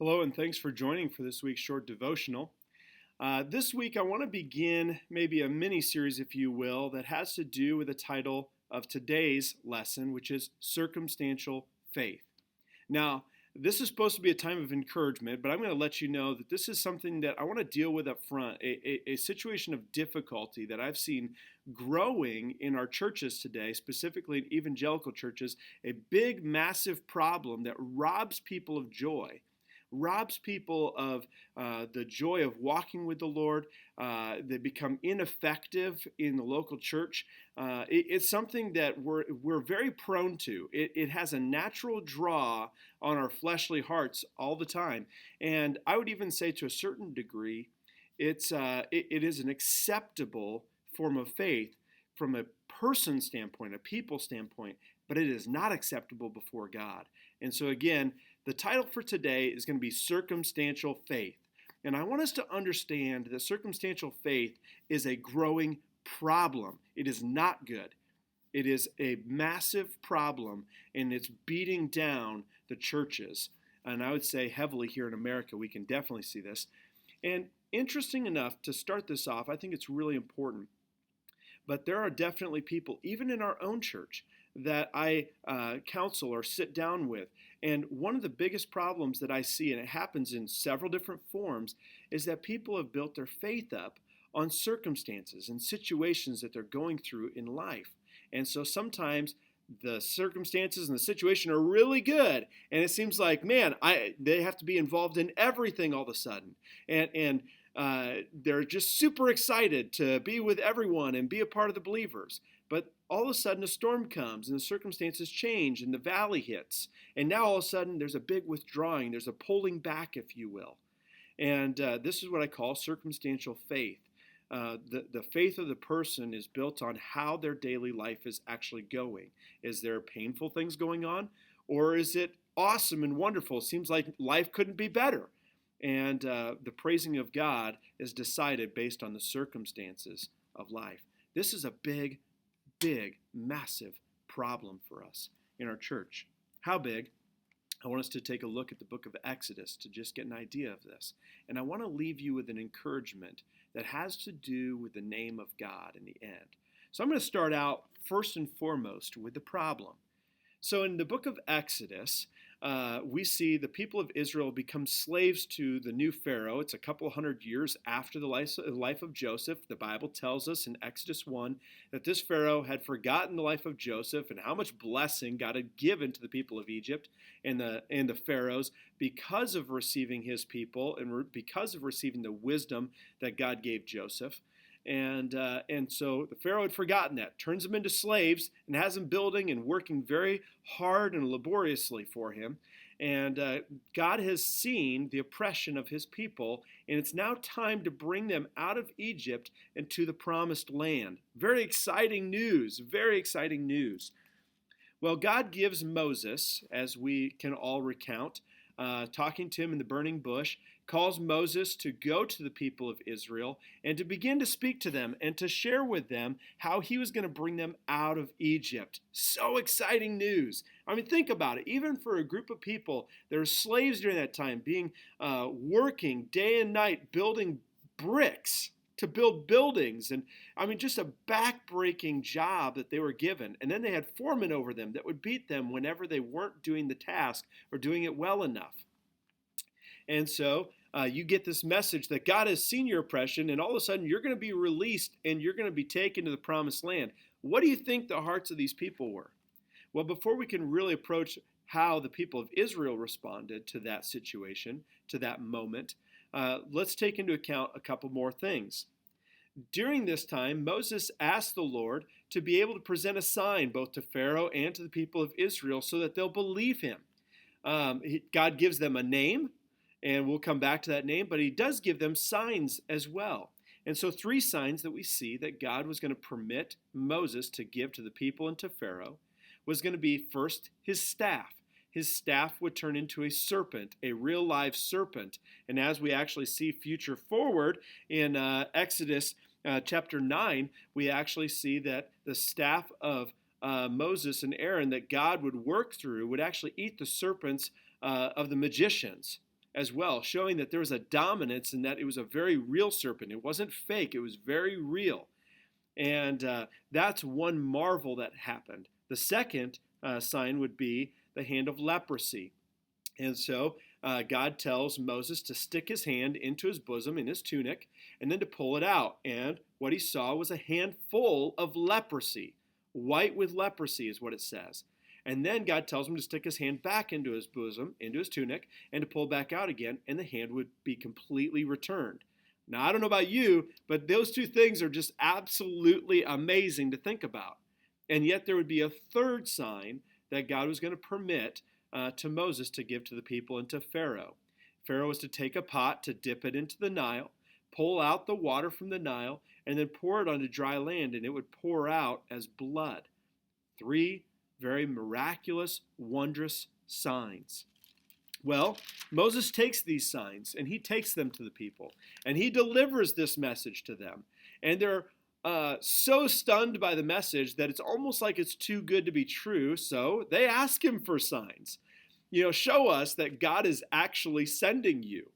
Hello, and thanks for joining for this week's short devotional. This week, I want to begin maybe a mini series, if you will, that has to do with the title of today's lesson, which is Circumstantial Faith. Now, this is supposed to be a time of encouragement, but I'm going to let you know that this is something that I want to deal with up front, a situation of difficulty that I've seen growing in our churches today, specifically in evangelical churches, a big, massive problem that robs people of joy. Robs people of the joy of walking with the Lord. They become ineffective in the local church. It's something that we're very prone to. It has a natural draw on our fleshly hearts all the time. And I would even say to a certain degree, it is an acceptable form of faith from a person standpoint, a people standpoint, but it is not acceptable before God. And so again, the title for today is going to be Circumstantial Faith. And I want us to understand that circumstantial faith is a growing problem. It is not good. It is a massive problem, and it's beating down the churches. And I would say heavily here in America, we can definitely see this. And interesting enough, to start this off, I think it's really important. But there are definitely people, even in our own church, that I counsel or sit down with. And one of the biggest problems that I see, and it happens in several different forms, is that people have built their faith up on circumstances and situations that they're going through in life. And so sometimes the circumstances and the situation are really good, and it seems like, man, they have to be involved in everything all of a sudden. And they're just super excited to be with everyone and be a part of the believers. But all of a sudden a storm comes and the circumstances change and the valley hits. And now all of a sudden there's a big withdrawing. There's a pulling back, if you will. And this is what I call circumstantial faith. The faith of the person is built on how their daily life is actually going. Is there painful things going on? Or is it awesome and wonderful? It seems like life couldn't be better. And the praising of God is decided based on the circumstances of life. This is a big, massive problem for us in our church. How big? I want us to take a look at the book of Exodus to just get an idea of this. And I want to leave you with an encouragement that has to do with the name of God in the end. So I'm going to start out first and foremost with the problem. So in the book of Exodus, we see the people of Israel become slaves to the new Pharaoh. It's a couple hundred years after the life of Joseph. The Bible tells us in Exodus 1 that this Pharaoh had forgotten the life of Joseph and how much blessing God had given to the people of Egypt and the Pharaohs because of receiving his people and because of receiving the wisdom that God gave Joseph. And so the Pharaoh had forgotten that, turns them into slaves, and has them building and working very hard and laboriously for him. And God has seen the oppression of his people, and it's now time to bring them out of Egypt and to the promised land. Very exciting news, very exciting news. Well, God gives Moses, as we can all recount, talking to him in the burning bush, calls Moses to go to the people of Israel and to begin to speak to them and to share with them how he was going to bring them out of Egypt. So exciting news. I mean, think about it. Even for a group of people that are slaves during that time, working day and night, building bricks to build buildings, and I mean, just a back-breaking job that they were given. And then they had foremen over them that would beat them whenever they weren't doing the task or doing it well enough. And so you get this message that God has seen your oppression, and all of a sudden you're going to be released and you're going to be taken to the promised land. What do you think the hearts of these people were? Well, before we can really approach how the people of Israel responded to that situation, to that moment, let's take into account a couple more things. During this time, Moses asked the Lord to be able to present a sign both to Pharaoh and to the people of Israel so that they'll believe him. God gives them a name, and we'll come back to that name, but he does give them signs as well. And so 3 signs that we see that God was going to permit Moses to give to the people and to Pharaoh was going to be, first, his staff. His staff would turn into a serpent, a real live serpent. And as we actually see future forward in Exodus chapter 9, we actually see that the staff of Moses and Aaron that God would work through would actually eat the serpents of the magicians. as well, showing that there was a dominance and that it was a very real serpent. It wasn't fake, it was very real. And that's one marvel that happened. The second sign would be the hand of leprosy. And so God tells Moses to stick his hand into his bosom in his tunic and then to pull it out. And what he saw was a handful of leprosy. White with leprosy is what it says. And then God tells him to stick his hand back into his bosom, into his tunic, and to pull back out again, and the hand would be completely returned. Now, I don't know about you, but those two things are just absolutely amazing to think about. And yet there would be a third sign that God was going to permit to Moses to give to the people and to Pharaoh. Pharaoh was to take a pot, to dip it into the Nile, pull out the water from the Nile, and then pour it onto dry land, and it would pour out as blood. 3 very miraculous, wondrous signs. Well, Moses takes these signs, and he takes them to the people, and he delivers this message to them. And they're so stunned by the message that it's almost like it's too good to be true, so they ask him for signs. Show us that God is actually sending you.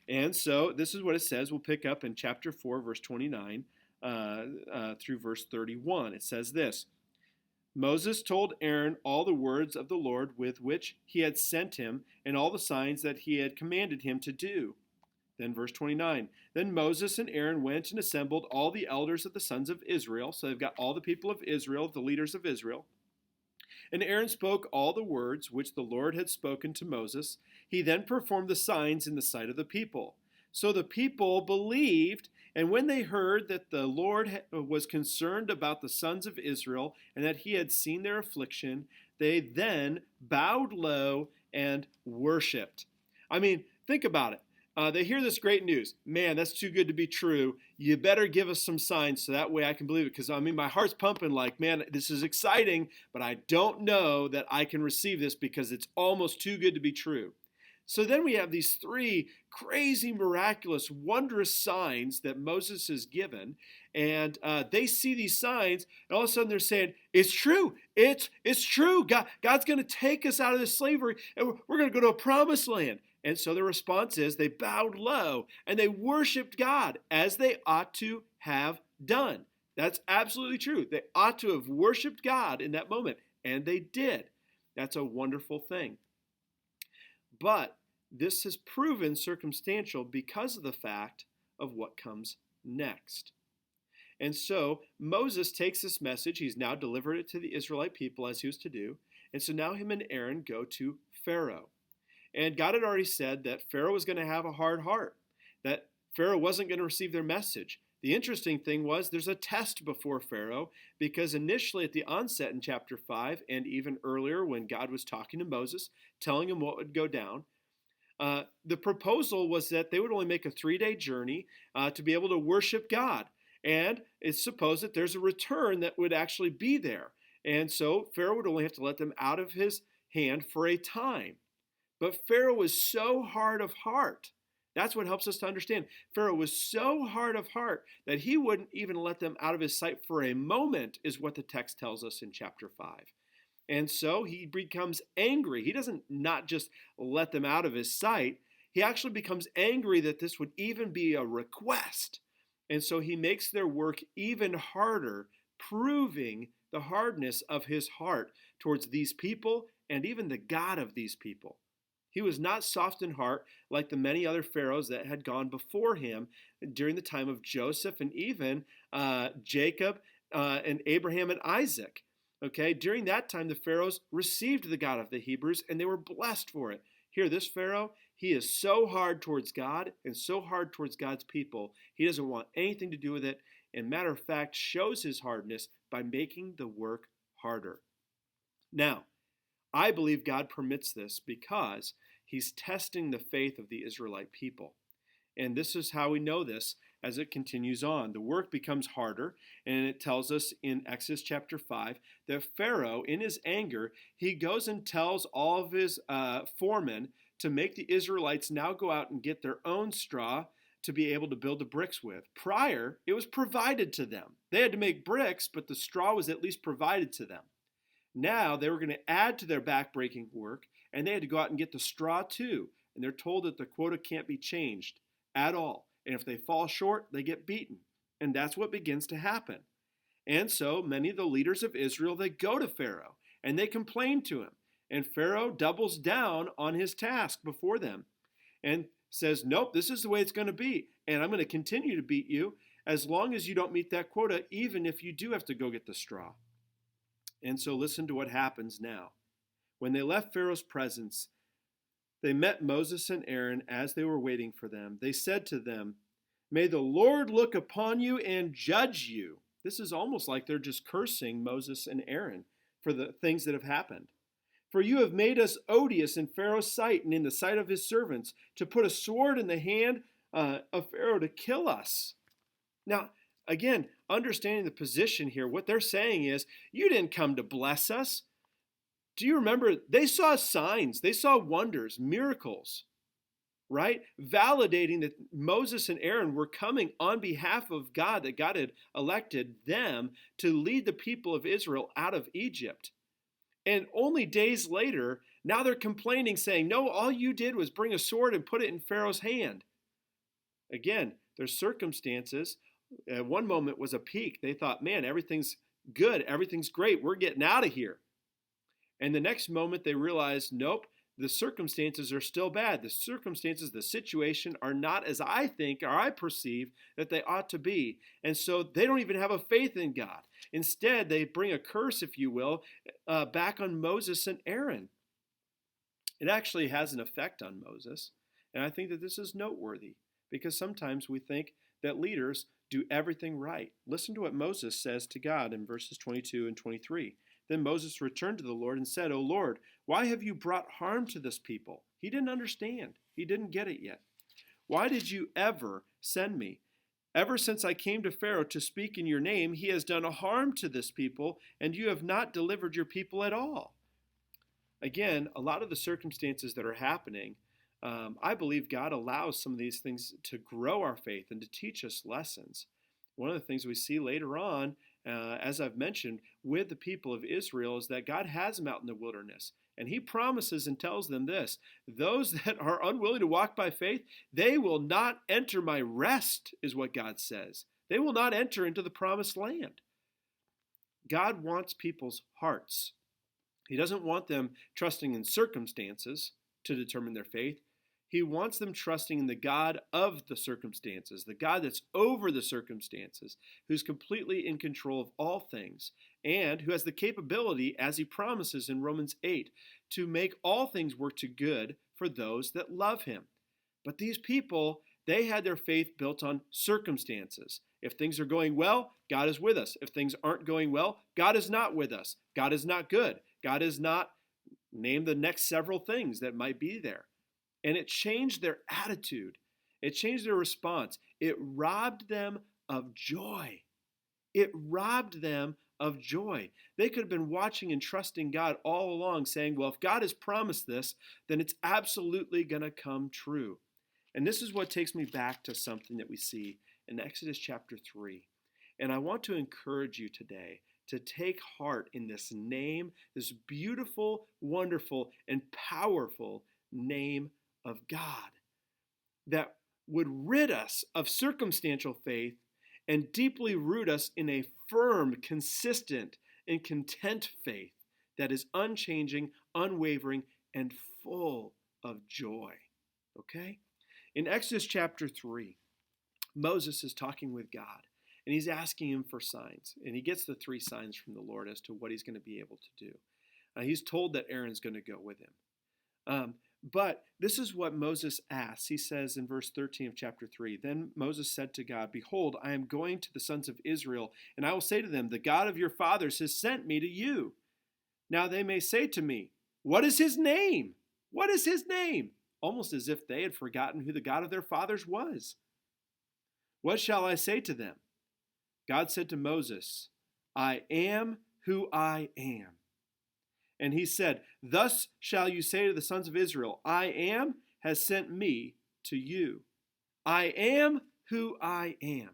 And so this is what it says. We'll pick up in chapter 4, verse 29 through verse 31. It says this: Moses told Aaron all the words of the Lord with which he had sent him and all the signs that he had commanded him to do. Then verse 29, then Moses and Aaron went and assembled all the elders of the sons of Israel. So they've got all the people of Israel, the leaders of Israel. And Aaron spoke all the words which the Lord had spoken to Moses. He then performed the signs in the sight of the people. So the people believed, and when they heard that the Lord was concerned about the sons of Israel and that he had seen their affliction, they then bowed low and worshiped. I mean, think about it. They hear this great news. Man, that's too good to be true. You better give us some signs so that way I can believe it. Because, my heart's pumping like, man, this is exciting, but I don't know that I can receive this because it's almost too good to be true. So then we have these 3 crazy, miraculous, wondrous signs that Moses has given. And they see these signs, and all of a sudden they're saying, it's true. It's true. God's going to take us out of this slavery, and we're going to go to a promised land. And so the response is they bowed low and they worshiped God as they ought to have done. That's absolutely true. They ought to have worshiped God in that moment, and they did. That's a wonderful thing. But this has proven circumstantial because of the fact of what comes next. And so Moses takes this message. He's now delivered it to the Israelite people as he was to do. And so now him and Aaron go to Pharaoh. And God had already said that Pharaoh was going to have a hard heart, that Pharaoh wasn't going to receive their message. The interesting thing was there's a test before Pharaoh, because initially at the onset in chapter 5 and even earlier when God was talking to Moses, telling him what would go down, the proposal was that they would only make a 3-day journey to be able to worship God. And it's supposed that there's a return that would actually be there. And so Pharaoh would only have to let them out of his hand for a time. But Pharaoh was so hard of heart. That's what helps us to understand. Pharaoh was so hard of heart that he wouldn't even let them out of his sight for a moment, is what the text tells us in chapter 5. And so he becomes angry. He doesn't not just let them out of his sight. He actually becomes angry that this would even be a request. And so he makes their work even harder, proving the hardness of his heart towards these people and even the God of these people. He was not soft in heart like the many other pharaohs that had gone before him during the time of Joseph and even Jacob and Abraham and Isaac. Okay, during that time, the pharaohs received the God of the Hebrews and they were blessed for it. Here, this Pharaoh, he is so hard towards God and so hard towards God's people. He doesn't want anything to do with it. And matter of fact, shows his hardness by making the work harder. Now, I believe God permits this because he's testing the faith of the Israelite people. And this is how we know this as it continues on. The work becomes harder, and it tells us in Exodus chapter 5 that Pharaoh, in his anger, he goes and tells all of his foremen to make the Israelites now go out and get their own straw to be able to build the bricks with. Prior, it was provided to them. They had to make bricks, but the straw was at least provided to them. Now they were going to add to their backbreaking work, and they had to go out and get the straw too. and they're told that the quota can't be changed at all. And if they fall short, they get beaten. And that's what begins to happen. And so many of the leaders of Israel, they go to Pharaoh and they complain to him. And Pharaoh doubles down on his task before them and says, nope, this is the way it's going to be. And I'm going to continue to beat you as long as you don't meet that quota, even if you do have to go get the straw. And so listen to what happens now. When they left Pharaoh's presence, they met Moses and Aaron as they were waiting for them. They said to them, may the Lord look upon you and judge you. This is almost like they're just cursing Moses and Aaron for the things that have happened. For you have made us odious in Pharaoh's sight and in the sight of his servants, to put a sword in the hand of Pharaoh to kill us. Now, again, understanding the position here, what they're saying is, you didn't come to bless us. Do you remember? They saw signs, they saw wonders, miracles, right? Validating that Moses and Aaron were coming on behalf of God, that God had elected them to lead the people of Israel out of Egypt. And only days later, now they're complaining, saying, no, all you did was bring a sword and put it in Pharaoh's hand. Again, their circumstances, at one moment was a peak. They thought, man, everything's good, everything's great, we're getting out of here. And the next moment they realized, nope, the circumstances are still bad. The circumstances, the situation are not as I think or I perceive that they ought to be. And so they don't even have a faith in God. Instead, they bring a curse, if you will, back on Moses and Aaron. It actually has an effect on Moses. And I think that this is noteworthy because sometimes we think that leaders do everything right. Listen to what Moses says to God in verses 22 and 23. Then Moses returned to the Lord and said, O Lord, why have you brought harm to this people? He didn't understand. He didn't get it yet. Why did you ever send me? Ever since I came to Pharaoh to speak in your name, he has done a harm to this people, and you have not delivered your people at all. Again, a lot of the circumstances that are happening, I believe God allows some of these things to grow our faith and to teach us lessons. One of the things we see later on, as I've mentioned, with the people of Israel is that God has them out in the wilderness. And he promises and tells them this, those that are unwilling to walk by faith, they will not enter my rest, is what God says. They will not enter into the promised land. God wants people's hearts. He doesn't want them trusting in circumstances to determine their faith. He wants them trusting in the God of the circumstances, the God that's over the circumstances, who's completely in control of all things, and who has the capability, as he promises in Romans 8, to make all things work to good for those that love him. But these people, they had their faith built on circumstances. If things are going well, God is with us. If things aren't going well, God is not with us. God is not good. God is not, name the next several things that might be there. And it changed their attitude. It changed their response. It robbed them of joy. It robbed them of joy. They could have been watching and trusting God all along, saying, well, if God has promised this, then it's absolutely going to come true. And this is what takes me back to something that we see in Exodus chapter 3. And I want to encourage you today to take heart in this name, this beautiful, wonderful, and powerful name of God that would rid us of circumstantial faith and deeply root us in a firm, consistent, and content faith that is unchanging, unwavering, and full of joy. Okay? In Exodus chapter 3, Moses is talking with God, and he's asking him for signs. And he gets the 3 signs from the Lord as to what he's going to be able to do. He's told that Aaron's going to go with him. But this is what Moses asks. He says in verse 13 of chapter 3, Then Moses said to God, Behold, I am going to the sons of Israel, and I will say to them, The God of your fathers has sent me to you. Now they may say to me, What is his name? What is his name? Almost as if they had forgotten who the God of their fathers was. What shall I say to them? God said to Moses, I am who I am. And he said, Thus shall you say to the sons of Israel, I am has sent me to you. I am who I am.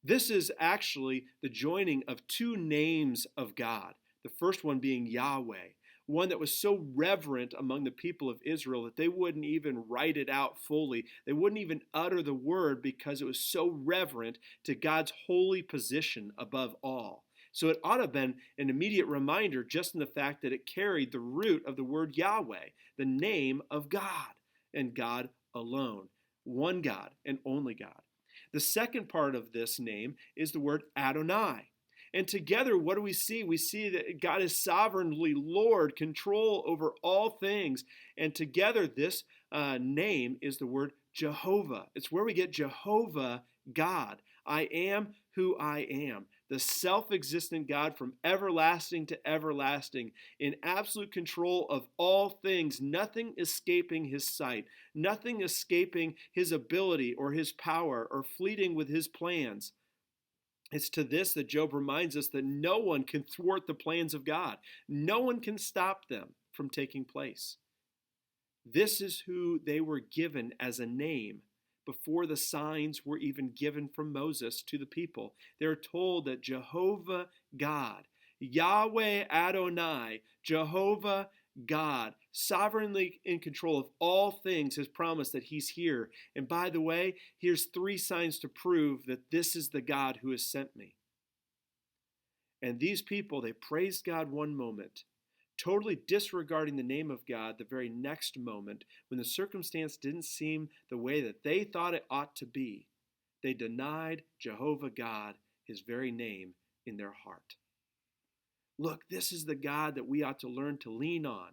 This is actually the joining of 2 names of God. The first one being Yahweh. one that was so reverent among the people of Israel that they wouldn't even write it out fully. They wouldn't even utter the word because it was so reverent to God's holy position above all. So it ought to have been an immediate reminder just in the fact that it carried the root of the word Yahweh, the name of God, and God alone. One God and only God. The second part of this name is the word Adonai. And together, what do we see? We see that God is sovereignly Lord, control over all things. And together, this name is the word Jehovah. It's where we get Jehovah God. I am who I am. The self-existent God from everlasting to everlasting, in absolute control of all things, nothing escaping his sight, nothing escaping his ability or his power or fleeting with his plans. It's to this that Job reminds us that no one can thwart the plans of God. No one can stop them from taking place. This is who they were given as a name before the signs were even given from Moses to the people. They're told that Jehovah God, Yahweh Adonai, Jehovah God, sovereignly in control of all things, has promised that he's here. And by the way, here's 3 signs to prove that this is the God who has sent me. And these people, they praised God one moment, totally disregarding the name of God the very next moment, when the circumstance didn't seem the way that they thought it ought to be. They denied Jehovah God, his very name, in their heart. Look, this is the God that we ought to learn to lean on,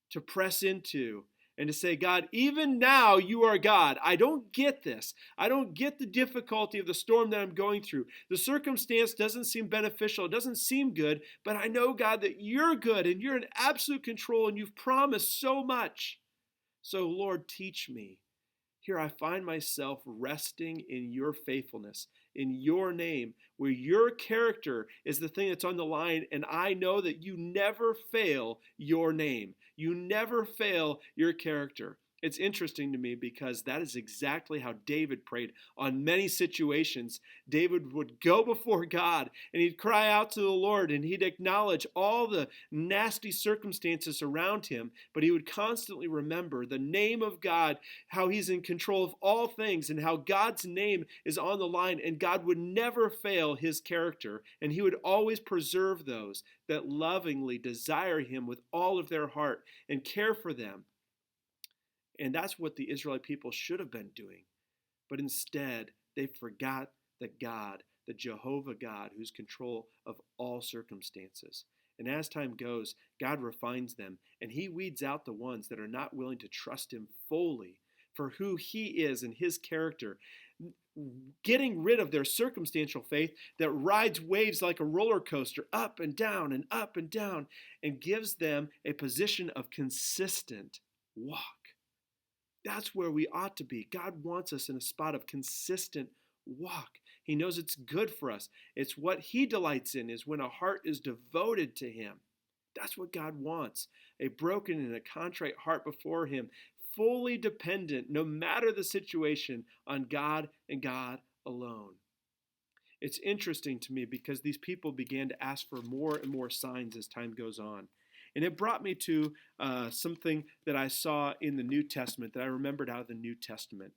to press into, and to say, God, even now you are God. I don't get this. I don't get the difficulty of the storm that I'm going through. The circumstance doesn't seem beneficial. It doesn't seem good, but I know, God, that you're good and you're in absolute control and you've promised so much. So, Lord, teach me. Here I find myself resting in your faithfulness, in your name, where your character is the thing that's on the line, and I know that you never fail your name. You never fail your character. It's interesting to me because that is exactly how David prayed on many situations. David would go before God and he'd cry out to the Lord and he'd acknowledge all the nasty circumstances around him, but he would constantly remember the name of God, how he's in control of all things and how God's name is on the line, and God would never fail his character, and he would always preserve those that lovingly desire him with all of their heart and care for them. And that's what the Israelite people should have been doing. But instead, they forgot that God, the Jehovah God, who's control of all circumstances. And as time goes, God refines them, and he weeds out the ones that are not willing to trust him fully for who he is and his character, getting rid of their circumstantial faith that rides waves like a roller coaster up and down and gives them a position of consistent walk. That's where we ought to be. God wants us in a spot of consistent walk. He knows it's good for us. It's what he delights in, is when a heart is devoted to him. That's what God wants. A broken and a contrite heart before him, fully dependent, no matter the situation, on God and God alone. It's interesting to me because these people began to ask for more and more signs as time goes on. And it brought me to something that I saw in the New Testament that I remembered out of the New Testament.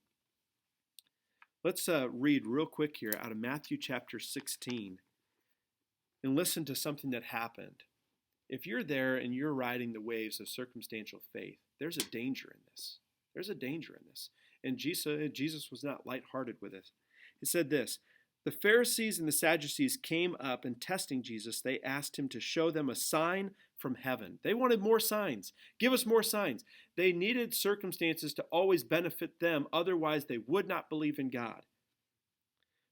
Let's read real quick here out of Matthew chapter 16 and listen to something that happened. If you're there and you're riding the waves of circumstantial faith, there's a danger in this. There's a danger in this. And Jesus was not lighthearted with it. He said this: the Pharisees and the Sadducees came up, and testing Jesus, they asked him to show them a sign from heaven. They wanted more signs. Give us more signs. They needed circumstances to always benefit them, otherwise they would not believe in God.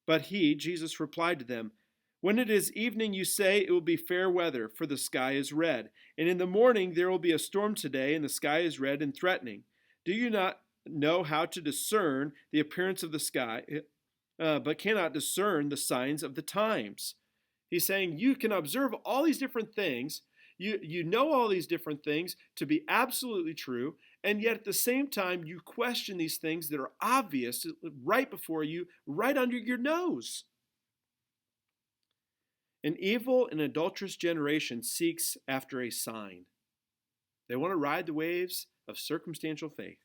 But he, Jesus, replied to them, when it is evening, you say it will be fair weather, for the sky is red. And in the morning there will be a storm today, and the sky is red and threatening. Do you not know how to discern the appearance of the sky, but cannot discern the signs of the times? He's saying you can observe all these different things. You know all these different things to be absolutely true, and yet at the same time you question these things that are obvious right before you, right under your nose. An evil and adulterous generation seeks after a sign, They want to ride the waves of circumstantial faith.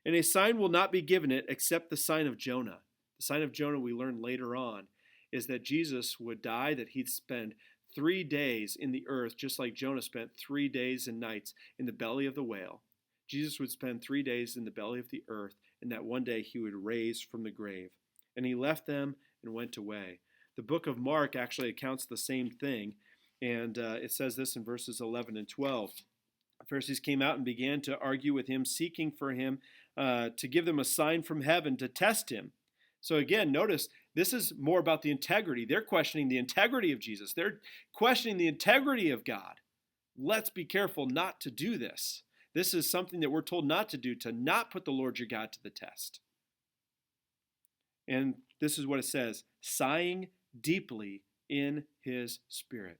And a sign will not be given it except the sign of Jonah. The sign of Jonah, we learn later on, is that Jesus would die, that he'd spend 3 days in the earth, just like Jonah spent 3 days and nights in the belly of the whale. Jesus would spend 3 days in the belly of the earth, and that one day he would raise from the grave. And he left them and went away. The book of Mark actually accounts the same thing, and it says this in verses 11 and 12. The Pharisees came out and began to argue with him, seeking for him to give them a sign from heaven to test him. So again, notice this is more about the integrity. They're questioning the integrity of Jesus. They're questioning the integrity of God. Let's be careful not to do this. This is something that we're told not to do, to not put the Lord your God to the test. And this is what it says, sighing deeply in his spirit.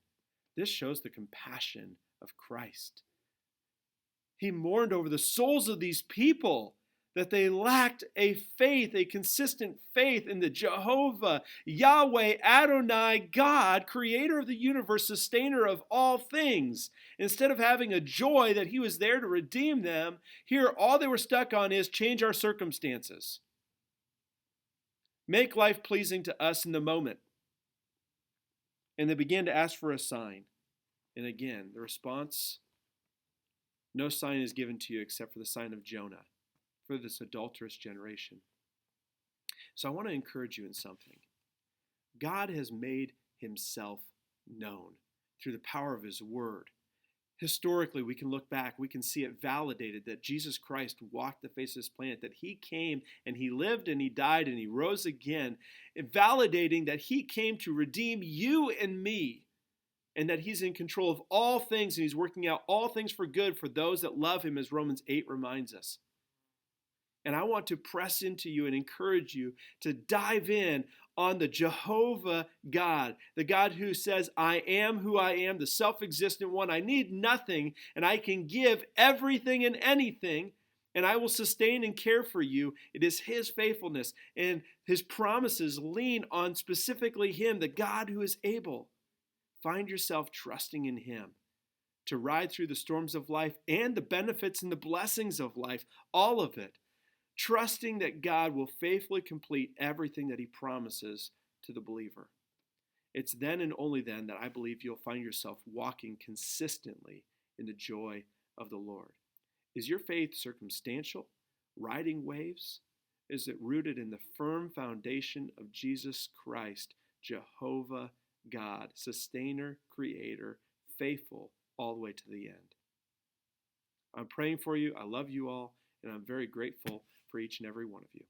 This shows the compassion of Christ. He mourned over the souls of these people, that they lacked a faith, a consistent faith in the Jehovah, Yahweh, Adonai, God, creator of the universe, sustainer of all things. Instead of having a joy that he was there to redeem them, here all they were stuck on is change our circumstances. Make life pleasing to us in the moment. And they began to ask for a sign. And again, the response, no sign is given to you except for the sign of Jonah, for this adulterous generation. So I want to encourage you in something. God has made himself known through the power of his word. Historically, we can look back, we can see it validated that Jesus Christ walked the face of this planet, that he came and he lived and he died and he rose again, validating that he came to redeem you and me, and that he's in control of all things and he's working out all things for good for those that love him, as Romans 8 reminds us. And I want to press into you and encourage you to dive in on the Jehovah God, the God who says, I am who I am, the self-existent one. I need nothing, and I can give everything and anything, and I will sustain and care for you. It is his faithfulness, and his promises lean on specifically him, the God who is able. Find yourself trusting in him to ride through the storms of life and the benefits and the blessings of life, all of it. Trusting that God will faithfully complete everything that he promises to the believer. It's then and only then that I believe you'll find yourself walking consistently in the joy of the Lord. Is your faith circumstantial, riding waves? Is it rooted in the firm foundation of Jesus Christ, Jehovah God, sustainer, creator, faithful all the way to the end? I'm praying for you. I love you all, and I'm very grateful for each and every one of you.